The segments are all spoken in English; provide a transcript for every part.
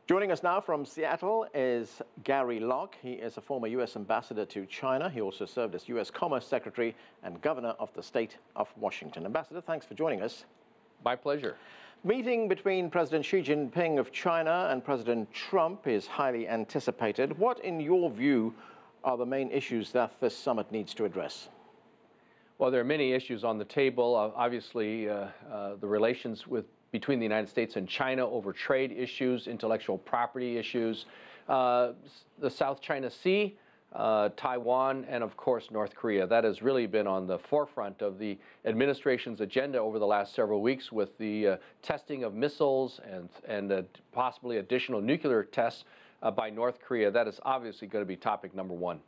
Joining us now from Seattle is Gary Locke. He is a former U.S. ambassador to China. He also served as U.S. Commerce Secretary and Governor of the state of Washington. Ambassador, thanks for joining us. My pleasure. Meeting between President Xi Jinping of China and President Trump is highly anticipated. What, in your view, are the main issues that this summit needs to address? Well, there are many issues on the table. Obviously, the relations between the United States and China over trade issues, intellectual property issues, the South China Sea, Taiwan, and of course North Korea. That has really been on the forefront of the administration's agenda over the last several weeks with the testing of missiles and possibly additional nuclear tests by North Korea. That is obviously going to be topic number one.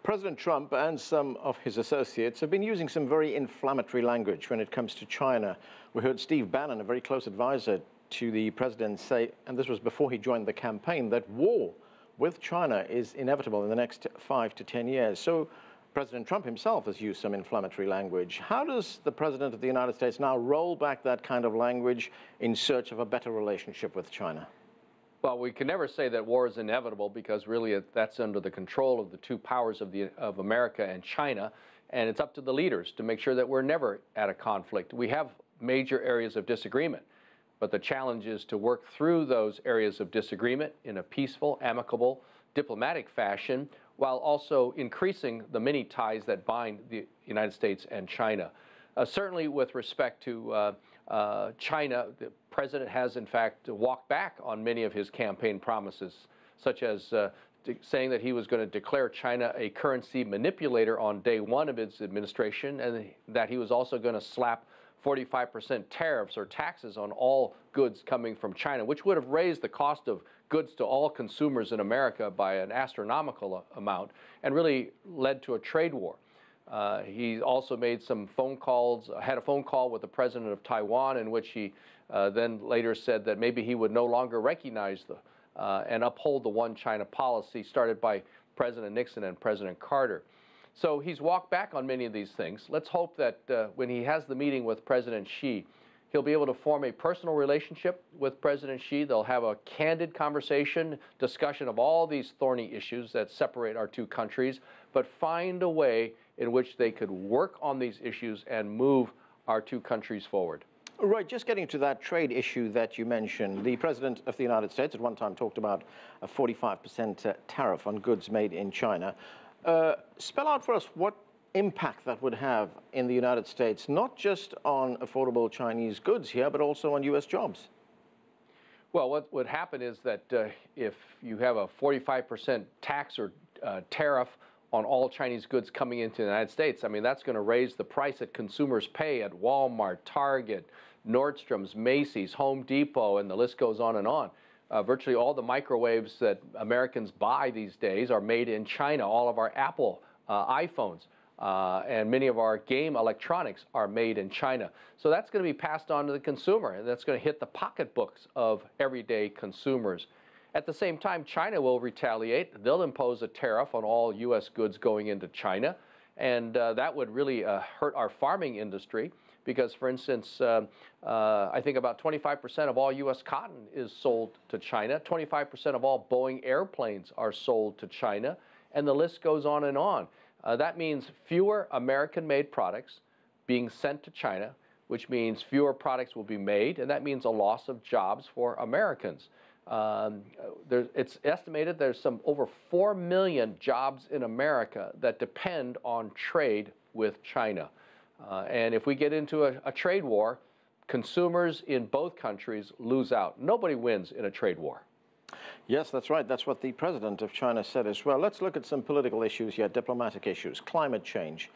President Trump and some of his associates have been using some very inflammatory language when it comes to China. We heard Steve Bannon, a very close advisor to the president, say, and this was before he joined the campaign, that war with China is inevitable in the next 5 to 10 years. So President Trump himself has used some inflammatory language. How does the President of the United States now roll back that kind of language in search of a better relationship with China? Well, we can never say that war is inevitable because really that's under the control of the two powers of America and China, and it's up to the leaders to make sure that we're never at a conflict. We have major areas of disagreement, but the challenge is to work through those areas of disagreement in a peaceful, amicable, diplomatic fashion, while also increasing the many ties that bind the United States and China. Certainly with respect to China, the president has in fact walked back on many of his campaign promises, such as saying that he was going to declare China a currency manipulator on day one of his administration, and that he was also going to slap 45% tariffs or taxes on all goods coming from China, which would have raised the cost of goods to all consumers in America by an astronomical amount and really led to a trade war. He also made some phone calls, had a phone call with the president of Taiwan in which he then later said that maybe he would no longer recognize and uphold the one China policy started by President Nixon and President Carter. So he's walked back on many of these things. Let's hope that when he has the meeting with President Xi, he'll be able to form a personal relationship with President Xi. They'll have a candid conversation, discussion of all these thorny issues that separate our two countries, but find a way in which they could work on these issues and move our two countries forward. Right, just getting to that trade issue that you mentioned, the President of the United States at one time talked about a 45% tariff on goods made in China. Spell out for us what impact that would have in the United States, not just on affordable Chinese goods here, but also on U.S. jobs. Well, what would happen is that if you have a 45% tax or tariff on all Chinese goods coming into the United States, I mean, that's going to raise the price that consumers pay at Walmart, Target, Nordstrom's, Macy's, Home Depot, and the list goes on and on. Virtually all the microwaves that Americans buy these days are made in China. All of our Apple iPhones and many of our game electronics are made in China. So that's going to be passed on to the consumer, and that's going to hit the pocketbooks of everyday consumers. At the same time, China will retaliate. They'll impose a tariff on all U.S. goods going into China, and that would really hurt our farming industry because, for instance, I think about 25% of all U.S. cotton is sold to China. 25% of all Boeing airplanes are sold to China, and the list goes on and on. That means fewer American-made products being sent to China, which means fewer products will be made, and that means a loss of jobs for Americans. It's estimated there's over 4 million jobs in America that depend on trade with China. And if we get into a trade war, consumers in both countries lose out. Nobody wins in a trade war. Yes, that's right. That's what the president of China said as well. Let's look at some political issues here, diplomatic issues, climate change.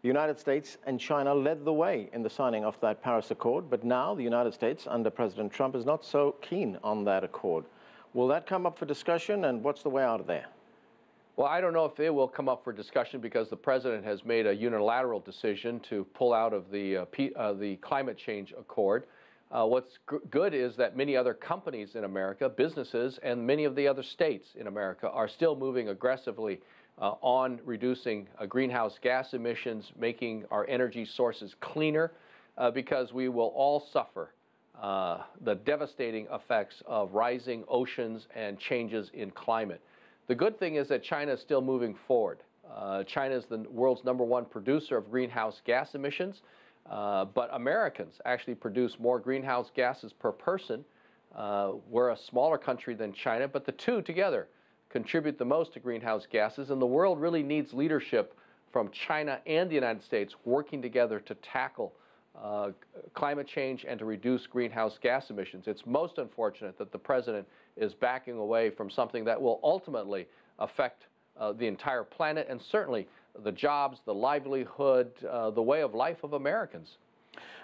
The United States and China led the way in the signing of that Paris Accord, but now the United States under President Trump is not so keen on that accord. Will that come up for discussion, and what's the way out of there? Well, I don't know if it will come up for discussion because the president has made a unilateral decision to pull out of the climate change accord. What's good is that many other companies in America, businesses, and many of the other states in America are still moving aggressively on reducing greenhouse gas emissions, making our energy sources cleaner, because we will all suffer the devastating effects of rising oceans and changes in climate. The good thing is that China is still moving forward. China is the world's #1 producer of greenhouse gas emissions, but Americans actually produce more greenhouse gases per person. We're a smaller country than China, but the two together contribute the most to greenhouse gases, and the world really needs leadership from China and the United States working together to tackle climate change and to reduce greenhouse gas emissions. It's most unfortunate that the president is backing away from something that will ultimately affect the entire planet and certainly the jobs, the livelihood, the way of life of Americans.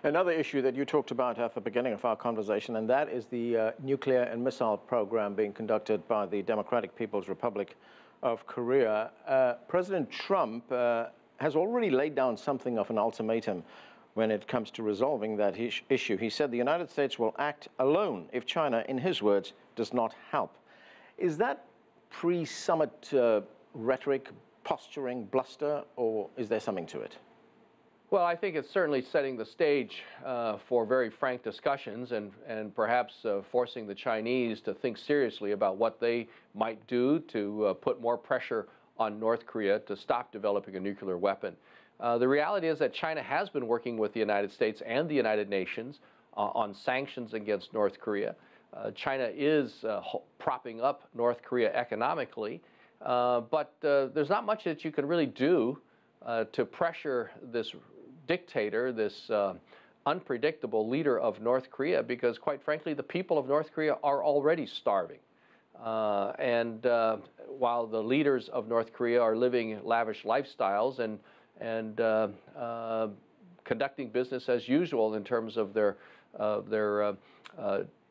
Another issue that you talked about at the beginning of our conversation, and that is the nuclear and missile program being conducted by the Democratic People's Republic of Korea. President Trump has already laid down something of an ultimatum when it comes to resolving that issue. He said the United States will act alone if China, in his words, does not help. Is that pre-summit rhetoric, posturing, bluster, or is there something to it? Well, I think it's certainly setting the stage for very frank discussions and perhaps forcing the Chinese to think seriously about what they might do to put more pressure on North Korea to stop developing a nuclear weapon. The reality is that China has been working with the United States and the United Nations on sanctions against North Korea. China is propping up North Korea economically, but there's not much that you can really do to pressure this dictator, this unpredictable leader of North Korea, because quite frankly, the people of North Korea are already starving. While the leaders of North Korea are living lavish lifestyles and conducting business as usual in terms of their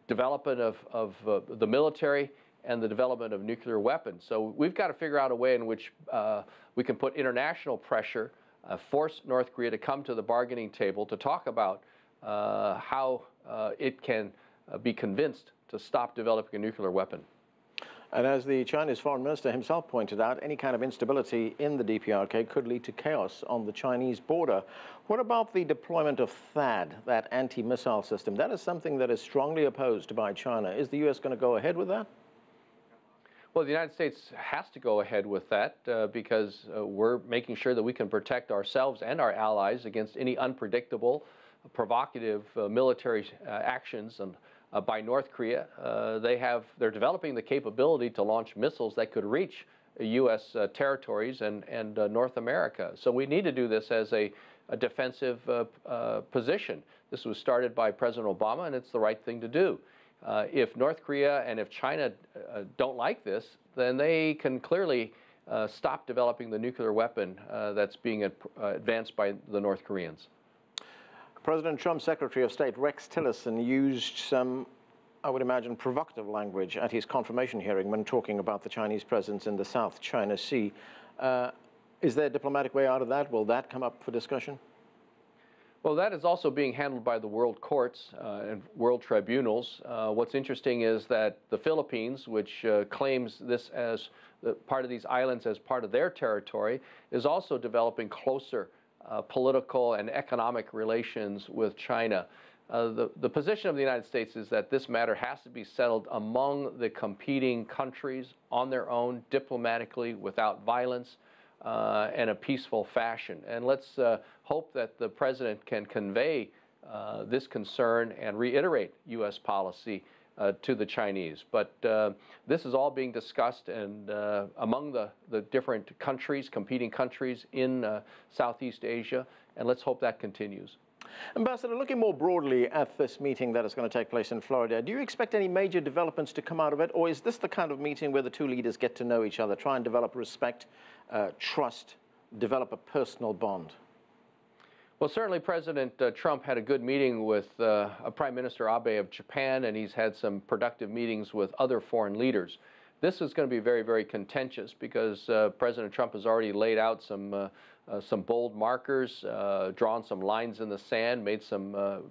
development of the military and the development of nuclear weapons. So we've got to figure out a way in which we can put international pressure, force North Korea to come to the bargaining table to talk about how it can be convinced to stop developing a nuclear weapon. And as the Chinese foreign minister himself pointed out, any kind of instability in the DPRK could lead to chaos on the Chinese border. What about the deployment of THAAD, that anti-missile system? That is something that is strongly opposed by China. Is the U.S. going to go ahead with that? Well, the United States has to go ahead with that because we're making sure that we can protect ourselves and our allies against any unpredictable, provocative military actions by North Korea. They're developing the capability to launch missiles that could reach U.S. territories and North America. So we need to do this as a defensive position. This was started by President Obama, and it's the right thing to do. If North Korea and if China don't like this, then they can clearly stop developing the nuclear weapon that's being advanced by the North Koreans. President Trump's Secretary of State Rex Tillerson used some, I would imagine, provocative language at his confirmation hearing when talking about the Chinese presence in the South China Sea. Is there a diplomatic way out of that? Will that come up for discussion? Well, that is also being handled by the world courts and world tribunals. What's interesting is that the Philippines, which claims this as part of these islands as part of their territory, is also developing closer political and economic relations with China. The position of the United States is that this matter has to be settled among the competing countries on their own, diplomatically, without violence, in a peaceful fashion. And let's hope that the president can convey this concern and reiterate U.S. policy to the Chinese. But this is all being discussed and among the different countries, competing countries in Southeast Asia, and let's hope that continues. Ambassador, looking more broadly at this meeting that is going to take place in Florida, do you expect any major developments to come out of it, or is this the kind of meeting where the two leaders get to know each other, try and develop respect, trust, develop a personal bond? Well, certainly President Trump had a good meeting with Prime Minister Abe of Japan, and he's had some productive meetings with other foreign leaders. This is going to be very, very contentious because President Trump has already laid out some bold markers, drawn some lines in the sand, made some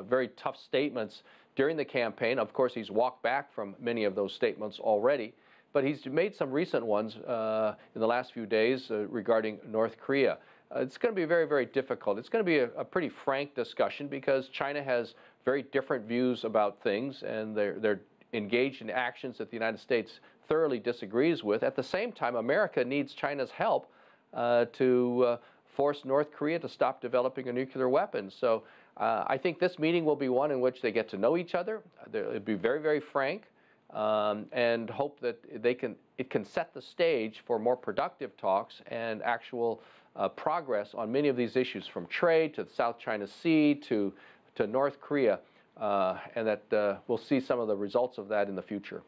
very tough statements during the campaign. Of course, he's walked back from many of those statements already, but he's made some recent ones in the last few days regarding North Korea. It's going to be very, very difficult. It's going to be a pretty frank discussion because China has very different views about things, and they're engaged in actions that the United States thoroughly disagrees with. At the same time, America needs China's help to force North Korea to stop developing a nuclear weapon. So I think this meeting will be one in which they get to know each other. It'll be very, very frank, and hope that it can set the stage for more productive talks and actual progress on many of these issues, from trade to the South China Sea to North Korea, and that we'll see some of the results of that in the future.